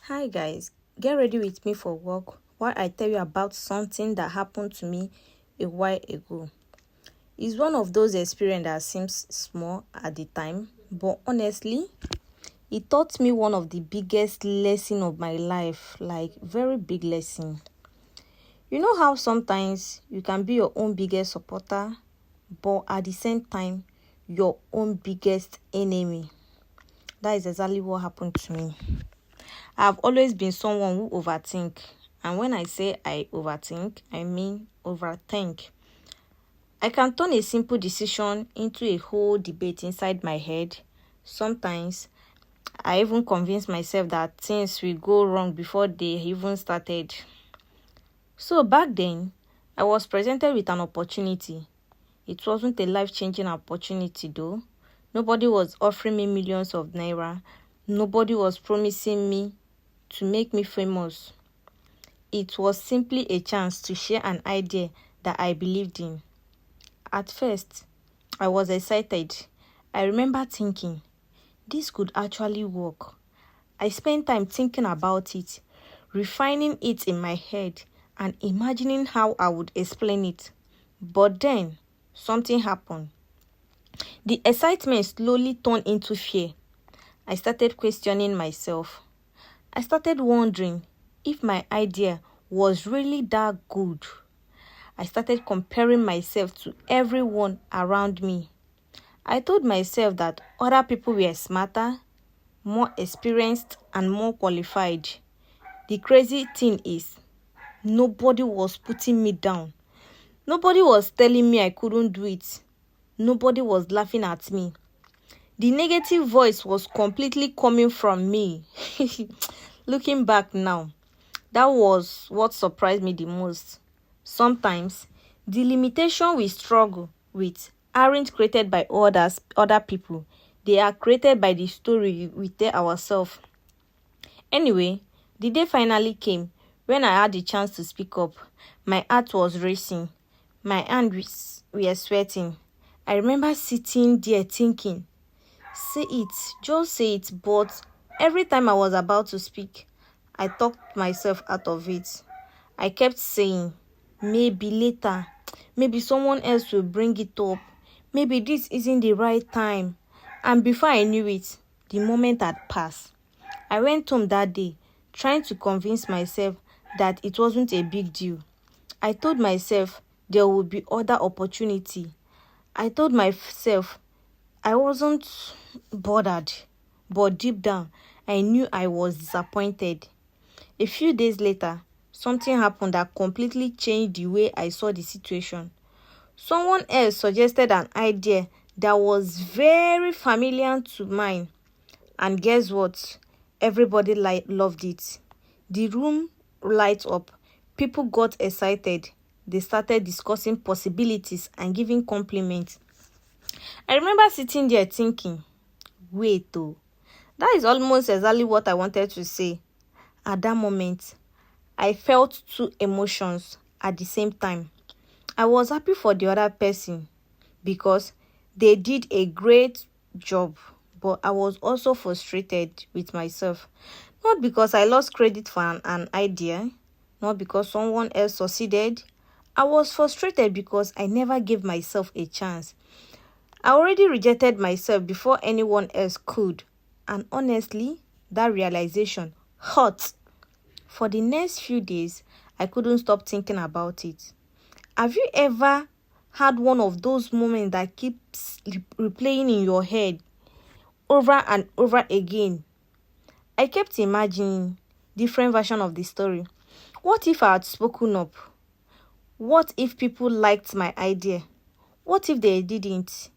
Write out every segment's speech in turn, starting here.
Hi guys, get ready with me for work while I tell you about something that happened to me a while ago. It's one of those experiences that seems small at the time, but honestly, it taught me one of the biggest lesson of my life, like very big lesson. You know how sometimes you can be your own biggest supporter, but at the same time, your own biggest enemy. That is exactly what happened to me. I've always been someone who overthink. And when I say I overthink, I mean overthink. I can turn a simple decision into a whole debate inside my head. Sometimes I even convince myself that things will go wrong before they even started. So back then, I was presented with an opportunity. It wasn't a life-changing opportunity though. Nobody was offering me millions of naira. Nobody was promising me to make me famous. It was simply a chance to share an idea that I believed in. At first, I was excited. I remember thinking, this could actually work. I spent time thinking about it, refining it in my head, and imagining how I would explain it. But then, something happened. The excitement slowly turned into fear. I started questioning myself. I started wondering if my idea was really that good. I started comparing myself to everyone around me. I told myself that other people were smarter, more experienced, and more qualified. The crazy thing is, nobody was putting me down. Nobody was telling me I couldn't do it. Nobody was laughing at me. The negative voice was completely coming from me. Looking back now, that was what surprised me the most. Sometimes, the limitation we struggle with aren't created by other people. They are created by the story we tell ourselves. Anyway, the day finally came when I had the chance to speak up. My heart was racing. My hands were sweating. I remember sitting there thinking, say it, just say it. But every time I was about to speak, I talked myself out of it. I kept saying, maybe later, maybe someone else will bring it up. Maybe this isn't the right time. And before I knew it, the moment had passed. I went home that day, trying to convince myself that it wasn't a big deal. I told myself there would be other opportunity. I told myself I wasn't bothered, but deep down, I knew I was disappointed. A few days later, something happened that completely changed the way I saw the situation. Someone else suggested an idea that was very familiar to mine. And guess what? Everybody loved it. The room lights up. People got excited. They started discussing possibilities and giving compliments. I remember sitting there thinking, wait oh, that is almost exactly what I wanted to say. At that moment, I felt two emotions at the same time. I was happy for the other person because they did a great job, but I was also frustrated with myself. Not because I lost credit for an idea, not because someone else succeeded. I was frustrated because I never gave myself a chance. I already rejected myself before anyone else could. And honestly, that realization hurt. For the next few days, I couldn't stop thinking about it. Have you ever had one of those moments that keeps replaying in your head over and over again? I kept imagining different versions of the story. What if I had spoken up? What if people liked my idea? What if they didn't?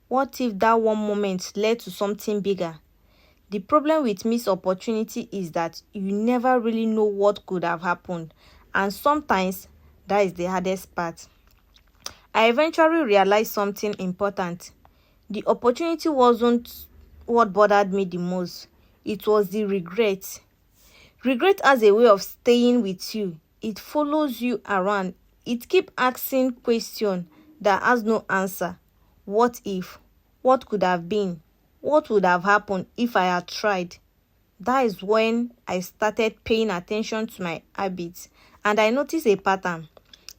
What if that one moment led to something bigger? The problem with missed opportunity is that you never really know what could have happened, and sometimes that is the hardest part. I eventually realized something important. The opportunity wasn't what bothered me the most. It was the regret. Regret has a way of staying with you. It follows you around. It keeps asking questions that has no answer. What if? What could have been? What would have happened if I had tried? That is when I started paying attention to my habits, and I noticed a pattern.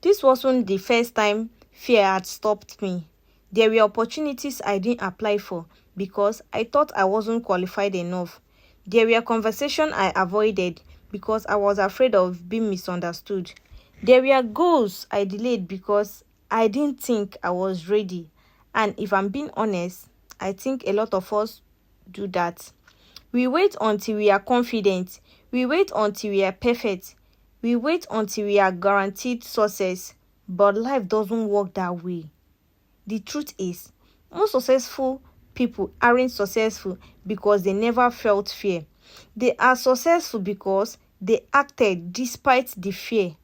This wasn't the first time fear had stopped me. There were opportunities I didn't apply for because I thought I wasn't qualified enough. There were conversations I avoided because I was afraid of being misunderstood. There were goals I delayed because I didn't think I was ready. And if I'm being honest, I think a lot of us do that. We wait until we are confident. We wait until we are perfect. We wait until we are guaranteed success. But life doesn't work that way. The truth is, most successful people aren't successful because they never felt fear. They are successful because they acted despite the fear.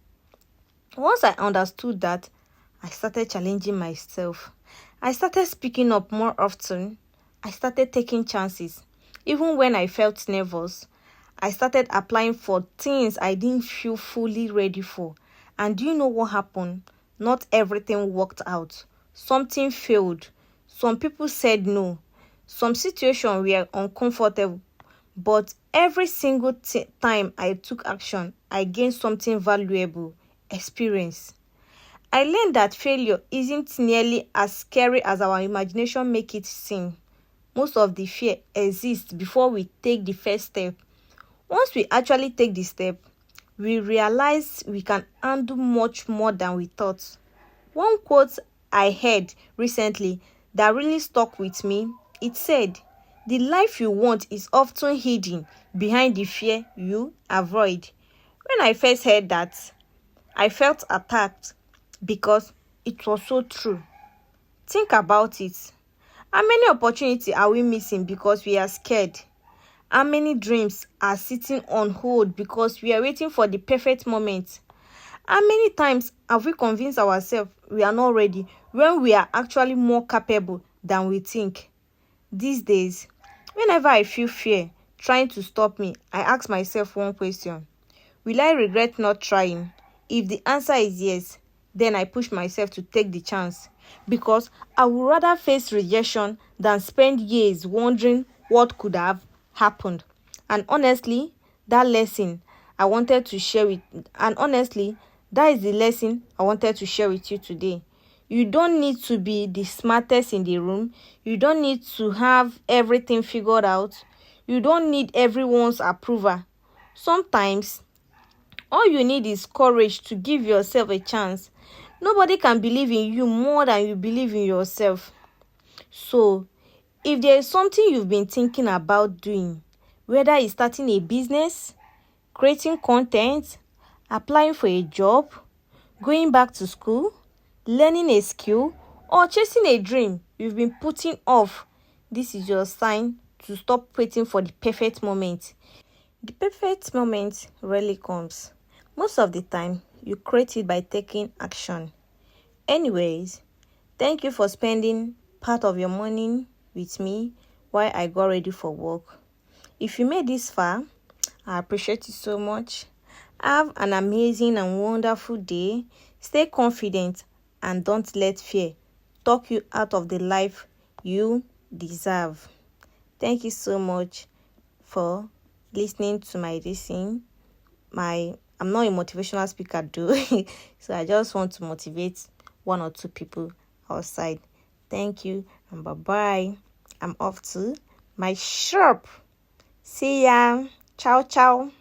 Once I understood that, I started challenging myself. I started speaking up more often. I started taking chances. Even when I felt nervous, I started applying for things I didn't feel fully ready for. And do you know what happened? Not everything worked out. Something failed. Some people said no. Some situations were uncomfortable. But every single time I took action, I gained something valuable: experience. I learned that failure isn't nearly as scary as our imagination make it seem. Most of the fear exists before we take the first step. Once we actually take the step, we realize we can handle much more than we thought. One quote I heard recently that really stuck with me, it said, "The life you want is often hidden behind the fear you avoid." When I first heard that, I felt attacked because it was so true. Think about it. How many opportunities are we missing because we are scared? How many dreams are sitting on hold because we are waiting for the perfect moment? How many times have we convinced ourselves we are not ready when we are actually more capable than we think? These days, whenever I feel fear trying to stop me, I ask myself one question: will I regret not trying? If the answer is yes, then I push myself to take the chance, because I would rather face rejection than spend years wondering what could have happened. And honestly, that lesson I wanted to share with and honestly, that is the lesson I wanted to share with you today. You don't need to be the smartest in the room. You don't need to have everything figured out. You don't need everyone's approval. Sometimes all you need is courage to give yourself a chance. Nobody can believe in you more than you believe in yourself. So, if there is something you've been thinking about doing, whether it's starting a business, creating content, applying for a job, going back to school, learning a skill, or chasing a dream you've been putting off, this is your sign to stop waiting for the perfect moment. The perfect moment rarely comes. Most of the time, you create it by taking action. Anyways, thank you for spending part of your morning with me while I got ready for work. If you made this far, I appreciate you so much. Have an amazing and wonderful day. Stay confident and don't let fear talk you out of the life you deserve. Thank you so much for listening to my listening. I'm not a motivational speaker though, so I just want to motivate one or two people outside. Thank you and bye-bye. I'm off to my shop. See ya. Ciao, ciao.